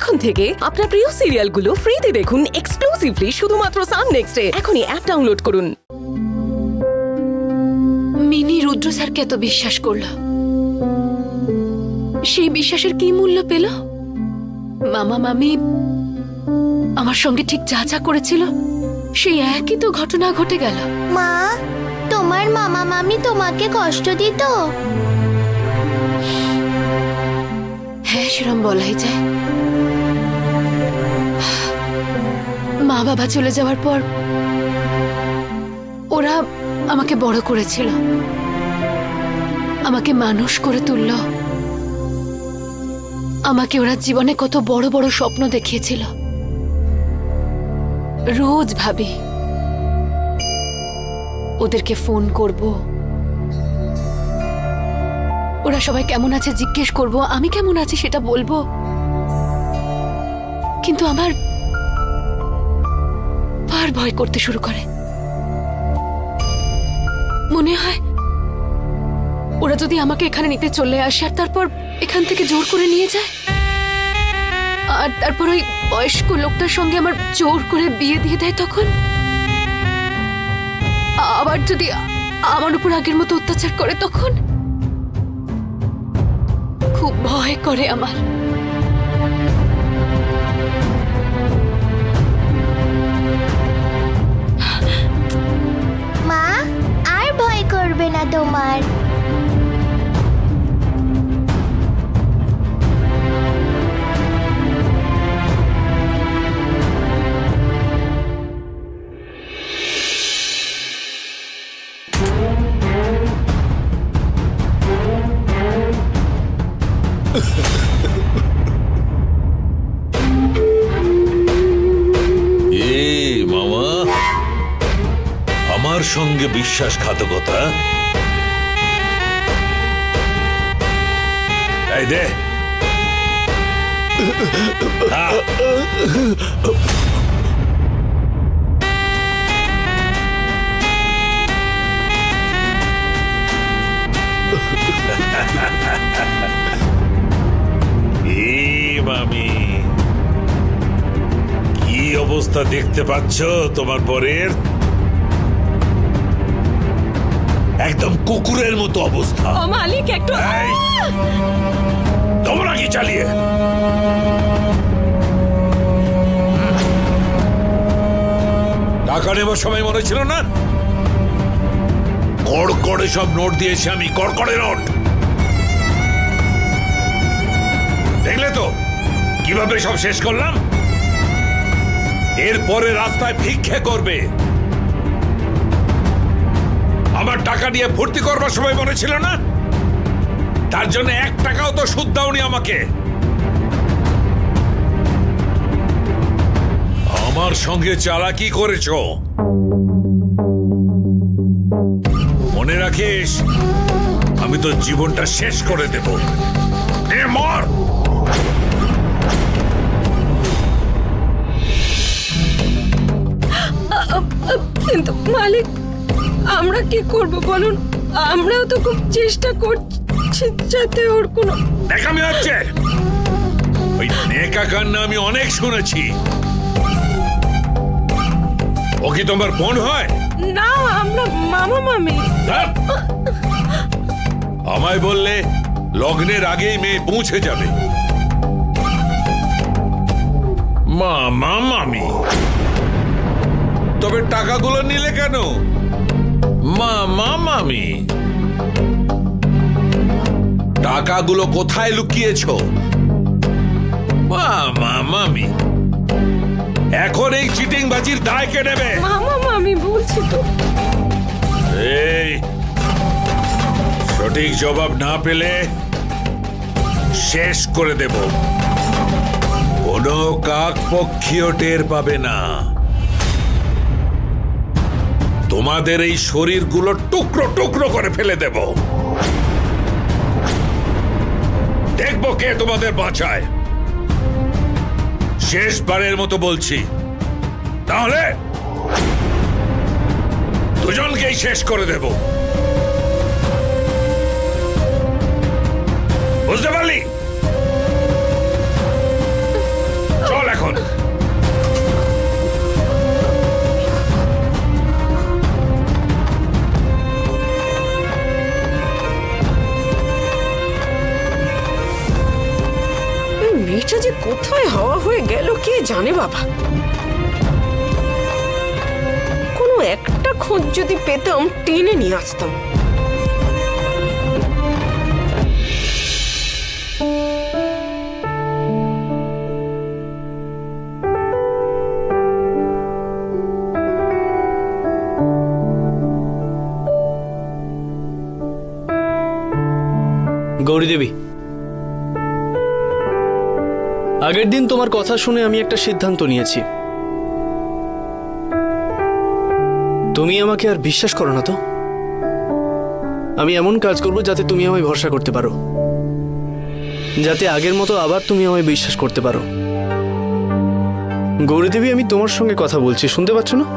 এখন থেকে আপনার প্রিয় সিরিয়ালগুলো ফ্রিতে দেখুন এক্সক্লুসিভলি শুধুমাত্র সান নেক্সটে। এখনই অ্যাপ ডাউনলোড করুন। মিনি রুদ্র স্যারকে এত বিশ্বাস করলো, সেই বিশ্বাসের কি মূল্য পেল? মামা মামি আমার সঙ্গে ঠিক যা যা করেছিল সেই একই তো ঘটনা ঘটে গেল। মা, তোমার মামা মামি তোমাকে কষ্ট দিত? হ্যাঁ, সেরম বলাই যায়। মা বাবা চলে যাওয়ার পর ওরা আমাকে বড় করেছিল, আমাকে মানুষ করে তুলল। আমাকে ওরা জীবনে কত বড় বড় স্বপ্ন দেখিয়েছিল। রোজ ভাবি ওদেরকে ফোন করব, ওরা সবাই কেমন আছে জিজ্ঞেস করব, আমি কেমন আছি সেটা বলবো। কিন্তু আমার বার ভয় করতে শুরু করে। মনে হয় ওরা যদি আমাকে এখানে নিতে চলে আসে আর তারপর এখান থেকে জোর করে নিয়ে যায়, আর তারপর ওই বয়স্ক লোকটার সঙ্গে আমার জোর করে বিয়ে দিয়ে দেয়, তখন আবার যদি আমার উপর আগের মতো অত্যাচার করে, তখন খুব ভয় করে আমার। মা, আর ভয় করবে না তোমার। মামা, আমার সঙ্গে বিশ্বাসঘাতকতা? এই দে। মামি, কি অবস্থা দেখতে পাচ্ছ তোমার পরের? একদম কুকুরের মতো অবস্থা। ও মালিক, একটু এই, তোমরা কি চালিয়ে? টাকা নেবার সময় মনে ছিল না? কড়কড়ে সব নোট দিয়েছি আমি, কড়কড়ে নোট। দেখলে তো কিভাবে সব শেষ করলাম? এরপরে রাস্তায় ভিক্ষে করবে। আমার টাকা নিয়ে ভর্তি করবার সময় মনে ছিল না? তার জন্য 1 টাকাও তো সুদ দাওনি আমাকে। আমার সঙ্গে চালাকি করেছো, মনে রাখিস আমি তো জীবনটা শেষ করে দেব। মর! কিন্তু মালিক, আমরা কি করব বলুন? আমরাও তো খুব চেষ্টা করছি যাতে ওর কোনো দেখামি হচ্ছে। ওই নেকা কান্না আমি অনেক শুনেছি। ও কি তোমার বোন হয়? না, আমরা মামা মামি। ধ্যাৎ! আমায় বললে লগ্নের আগেই মেয়ে পৌঁছে যাবে। মামা মামি, তবে টাকাগুলো নিলে কেন? মামা মামি, টাকাগুলো কোথায় লুকিয়েছো? মামা মামি, এখন এই চিটিংবাজির দায় কে নেবে? মামা মামি বলছি তো। এই, সঠিক জবাব না পেলে শেষ করে দেব। কোনো কাকপক্ষীয় টের পাবে না। তোমাদের এই শরীরগুলো টুকরো টুকরো করে ফেলে দেব। দেখবো কে তোমাদের বাঁচায়। শেষবারের মতো বলছি, তাহলে দুজনকেই শেষ করে দেব। বুঝতে পারলি? এখন। এই মেয়েটা যে কোথায় হাওয়া হয়ে গেল কে জানে বাবা। কোনো একটা খোঁজ যদি পেতাম টেনে নিয়ে আসতাম। গৌরী দেবী, আগের দিন তোমার কথা শুনে আমি একটা সিদ্ধান্ত নিয়েছি। তুমি আমাকে আর বিশ্বাস করো না তো? আমি এমন কাজ করব যাতে তুমি আমায় ভরসা করতে পারো, যাতে আগের মতো আবার তুমি আমায় বিশ্বাস করতে পারো। গৌরী দেবী, আমি তোমার সঙ্গে কথা বলছি, শুনতে পাচ্ছ না?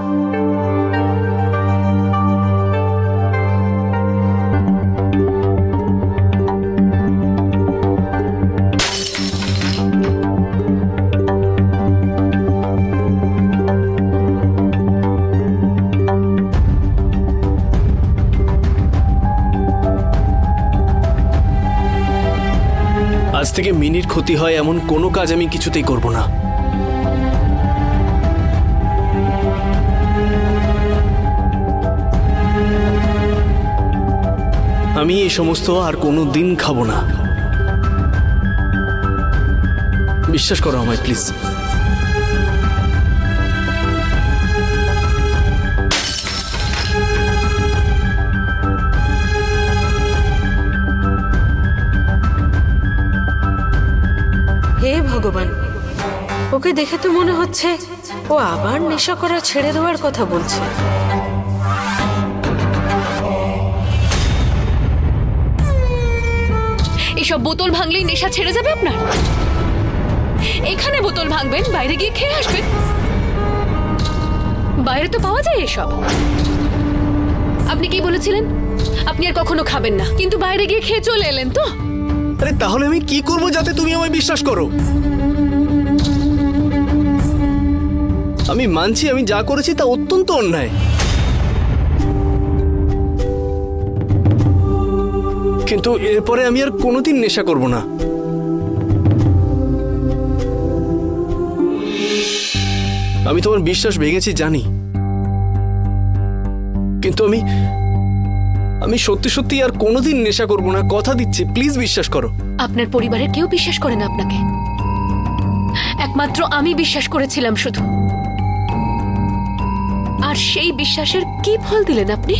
আজ থেকে মিনির ক্ষতি হয় এমন কোনো কাজ আমি কিছুতেই করব না। আমি এই সমস্ত আর কোনো দিন খাবো না। বিশ্বাস করো আমায় প্লিজ। হে ভগবান, ওকে দেখে তো মনে হচ্ছে ও আবার নেশা করা ছেড়ে দেওয়ার কথা বলছে। এসব বোতল ভাঙলেই নেশা ছেড়ে যাবে আপনার? এখানে বোতল ভাঙবেন, বাইরে গিয়ে খেয়ে আসবেন। বাইরে তো পাওয়া যায় এসব। আপনি কি বলেছিলেন আপনি আর কখনো খাবেন না, কিন্তু বাইরে গিয়ে খেয়ে চলে এলেন তো? আরে তাহলে আমি কি করব যাতে তুমি আমায় বিশ্বাস করো? আমি মানছি আমি যা করেছি তা অত্যন্ত অন্যায়, কিন্তু এরপরে আমি আর কোনোদিন নেশা করব না। আমি তোমার বিশ্বাস ভেঙেছি জানি, কিন্তু আমি সত্যি সত্যি আর কোনোদিন নেশা করব না, কথা দিচ্ছি। প্লিজ বিশ্বাস করো। আপনার পরিবারের কেউ বিশ্বাস করে না আপনাকে, একমাত্র আমি বিশ্বাস করেছিলাম শুধু। আর সেই বিশ্বাসের কি ফল দিলেন আপনি?